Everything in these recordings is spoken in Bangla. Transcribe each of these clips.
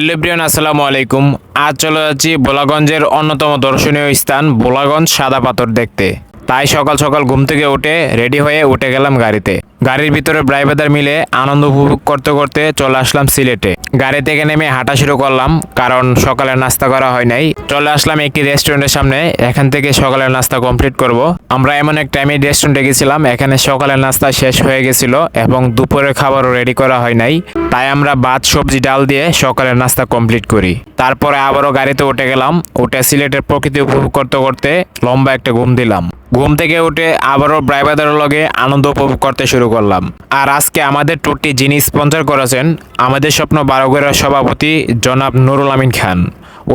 হ্যালো এভরিওয়ান, আসসালামু আলাইকুম। আজ চলে যাচ্ছি ভোলাগঞ্জের অন্যতম দর্শনীয় স্থান ভোলাগঞ্জ সাদা পাথর দেখতে। তাই সকাল সকাল ঘুম থেকে উঠে রেডি হয়ে উঠে গেলাম গাড়িতে। গাড়ির ভিতরে ড্রাইভারদের মিলে আনন্দ উপভোগ করতে করতে চলে আসলাম সিলেটে। গাড়ি থেকে নেমে হাঁটা শুরু করলাম, কারণ সকালে নাস্তা করা হয় নাই। চলে আসলাম একটি রেস্টুরেন্টের সামনে, এখান থেকে সকালের নাস্তা কমপ্লিট করব। আমরা এমন এক টাইমে রেস্টুরেন্টে গেছিলাম, এখানে সকালের নাস্তা শেষ হয়ে গেছিল এবং দুপুরের খাবারও রেডি করা হয় নাই। তাই আমরা ভাত সবজি ডাল দিয়ে সকালের নাস্তা কমপ্লিট করি। তারপরে আবারও গাড়িতে উঠে গেলাম। উঠে সিলেটের প্রকৃতি উপভোগ করতে করতে লম্বা একটা ঘুম দিলাম। ঘুম থেকে উঠে আবারও ড্রাইভারদের লগে আনন্দ উপভোগ করতে শুরু করলাম। আর আজকে আমাদের ট্যুরটি যিনি স্পন্সর করেছেন, আমাদের স্বপ্ন বারোগড়ের সভাপতি জনাব নুরুল আমিন খান।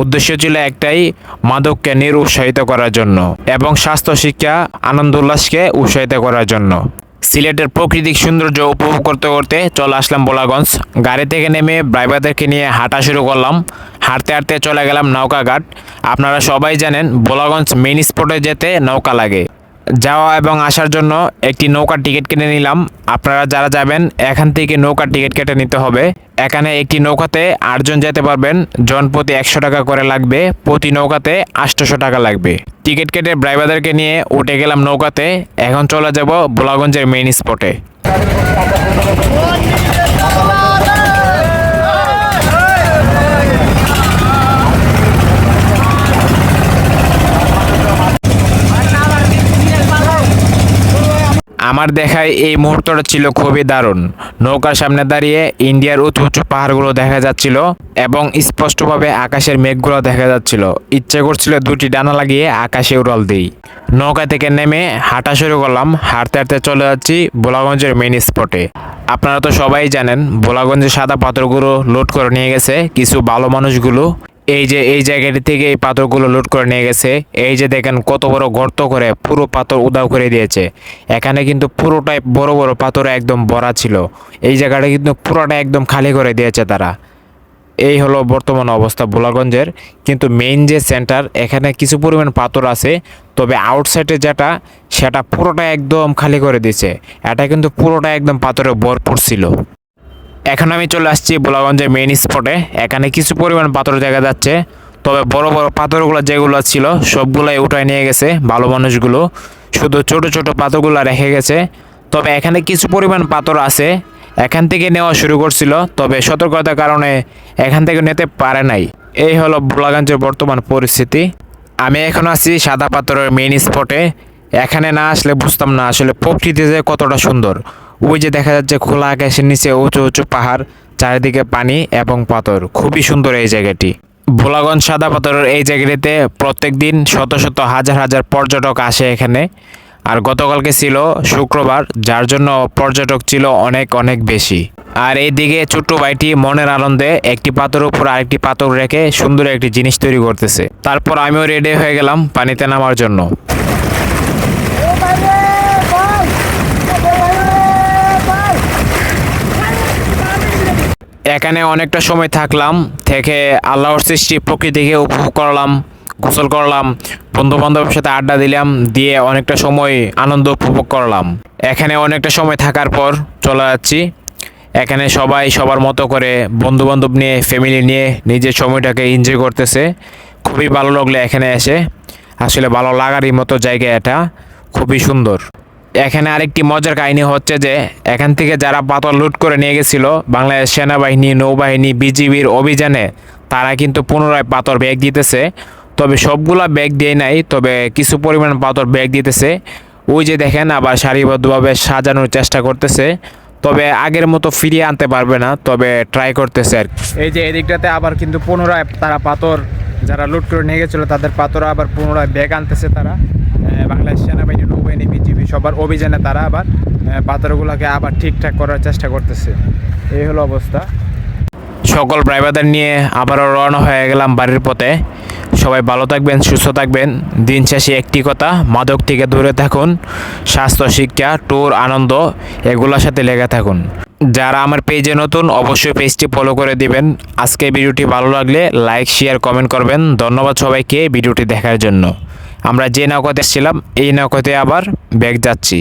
উদ্দেশ্য ছিল একটাই, মাদককে নিরুৎসাহিত করার জন্য এবং স্বাস্থ্য শিক্ষা আনন্দ উল্লাসকে উৎসাহিত করার জন্য। সিলেটের প্রাকৃতিক সৌন্দর্য উপভোগ করতে করতে চলে আসলাম ভোলাগঞ্জ। গাড়ি থেকে নেমে ড্রাইভারদেরকে নিয়ে হাঁটা শুরু করলাম। হাঁটতে হাঁটতে চলে গেলাম নৌকাঘাট। আপনারা সবাই জানেন ভোলাগঞ্জ মেইন স্পটে যেতে নৌকা লাগে। যাওয়া এবং আসার জন্য একটি নৌকার টিকিট কিনে নিলাম। আপনারা যারা যাবেন এখান থেকে নৌকার টিকিট কেটে নিতে হবে। এখানে একটি নৌকাতে 8 জন যেতে পারবেন। জনপ্রতি 100 টাকা করে লাগবে, প্রতি নৌকাতে 800 টাকা লাগবে। টিকিট কেটে ড্রাইভারদেরকে নিয়ে উঠে গেলাম নৌকাতে। এখন চলে যাব ভোলাগঞ্জের মেইন স্পটে। আমার দেখায় এই মুহূর্তটা ছিল খুবই দারুণ। নৌকার সামনে দাঁড়িয়ে ইন্ডিয়ার উঁচু উঁচু পাহাড়গুলো দেখা যাচ্ছিল এবং স্পষ্টভাবে আকাশের মেঘগুলো দেখা যাচ্ছিল। ইচ্ছে করছিল দুটি ডানা লাগিয়ে আকাশে উড়াল দিই। নৌকা থেকে নেমে হাঁটা শুরু করলাম। হাঁটতে হাঁটতে চলে যাচ্ছি ভোলাগঞ্জের মেইন স্পটে। আপনারা তো সবাই জানেন ভোলাগঞ্জের সাদা পাথরগুলো লোড করে নিয়ে গেছে কিছু ভালো মানুষগুলো। এই যে এই জায়গাটি থেকে এই পাথরগুলো লোড করে নিয়ে গেছে। এই যে দেখেন কত বড় গর্ত করে পুরো পাথর উধাও করে দিয়েছে। এখানে কিন্তু পুরোটাই বড় বড় পাথরে একদম ভরা ছিল। এই জায়গাটা কিন্তু পুরোটা একদম খালি করে দিয়েছে তারা। এই হলো বর্তমান অবস্থা ভোলাগঞ্জের। কিন্তু মেইন যে সেন্টার, এখানে কিছু পরিমাণ পাথর আছে, তবে আউটসাইডে যেটা সেটা পুরোটা একদম খালি করে দিয়েছে। এটা কিন্তু পুরোটা একদম পাথরে ভরপুর ছিল। এখন আমি চলে আসছি ভোলাগঞ্জের মেইন স্পটে। এখানে কিছু পরিমাণ পাথর দেখা যাচ্ছে, তবে বড় বড় পাথরগুলো যেগুলো ছিল সবগুলাই উঠায় নিয়ে গেছে ভালো মানুষগুলো। শুধু ছোট ছোট পাথরগুলো রেখে গেছে। তবে এখানে কিছু পরিমাণ পাথর আছে, এখান থেকে নেওয়া শুরু করছিল, তবে সতর্কতার কারণে এখান থেকে নিতে পারে নাই। এই হলো ভোলাগঞ্জের বর্তমান পরিস্থিতি। আমি এখন আছি সাদা পাথরের মেইন স্পটে। এখানে না আসলে বুঝতাম না আসলে প্রকৃতি যে কতটা সুন্দর। ওই যে দেখা যাচ্ছে খোলা আকাশের নিচে উঁচু উঁচু পাহাড়, চারিদিকে পানি এবং পাথর। খুবই সুন্দর এই জায়গাটি। ভোলাগঞ্জ সাদা পাথরের এই জায়গাটিতে প্রত্যেক দিন শত শত হাজার হাজার পর্যটক আসে এখানে। আর গতকালকে ছিল শুক্রবার, যার জন্য পর্যটক ছিল অনেক অনেক বেশি। আর এইদিকে ছোট্ট ভাইটি মনের আনন্দে একটি পাথরের উপর আরেকটি পাথর রেখে সুন্দর একটি জিনিস তৈরি করতেছে। তারপর আমিও রেডি হয়ে গেলাম পানিতে নামার জন্য। এখানে অনেকটা সময় থাকলাম, থেকে আল্লাহর সৃষ্টি প্রকৃতিকে উপভোগ করলাম, গোসল করলাম, বন্ধু বান্ধবের সাথে আড্ডা দিলাম, দিয়ে অনেকটা সময় আনন্দ উপভোগ করলাম। এখানে অনেকটা সময় থাকার পর চলে যাচ্ছি। এখানে সবাই সবার মতো করে বন্ধু বান্ধব নিয়ে, ফ্যামিলি নিয়ে নিজের সময়টাকে এনজয় করতেছে। খুবই ভালো লাগলো এখানে এসে। আসলে ভালো লাগারই মতো জায়গা এটা, খুবই সুন্দর। এখানে আরেকটি মজার কাহিনী হচ্ছে যে এখান থেকে যারা পাথর লুট করে নিয়ে গেছিল বাংলাদেশ সেনাবাহিনী, নৌবাহিনী, বিজিবির অভিযানে, তারা কিন্তু পুনরায় পাথর ব্যাগ দিতেছে। তবে সবগুলা ব্যাগ দিয়ে নাই, তবে কিছু পরিমাণ পাথর ব্যাগ দিতেছে। ওই যে দেখেন আবার সারিবদ্ধভাবে সাজানোর চেষ্টা করতেছে। তবে আগের মতো ফিরিয়ে আনতে পারবে না, তবে ট্রাই করতেছে আর এই যে এদিকটাতে আবার কিন্তু পুনরায় তারা পাথর, যারা লুট করে নিয়ে গেছিলো তাদের পাথর আবার পুনরায় ব্যাগ আনতেছে তারা। বাংলাদেশ সেনাবাহিনী, নৌবাহিনী, বিজিবি সবার অভিযানে তারা আবার পাথরগুলোকে আবার ঠিকঠাক করার চেষ্টা করতেছে। এই হলো অবস্থা। সকল ড্রাইভারদের নিয়ে আবারও রওনা হয়ে গেলাম বাড়ির পথে। সবাই ভালো থাকবেন, সুস্থ থাকবেন। দিন শেষে একটি কথা, মাদক থেকে দূরে থাকুন। স্বাস্থ্য শিক্ষা, ট্যুর, আনন্দ এগুলোর সাথে লেগে থাকুন। যারা আমার পেজে নতুন অবশ্যই পেজটি ফলো করে দিবেন। আজকে ভিডিওটি ভালো লাগলে লাইক, শেয়ার, কমেন্ট করবেন। ধন্যবাদ সবাইকে ভিডিওটি দেখার জন্য। আমরা যে নৌকাতে এসেছিলাম এই নৌকাতে আবার ব্যাক যাচ্ছি।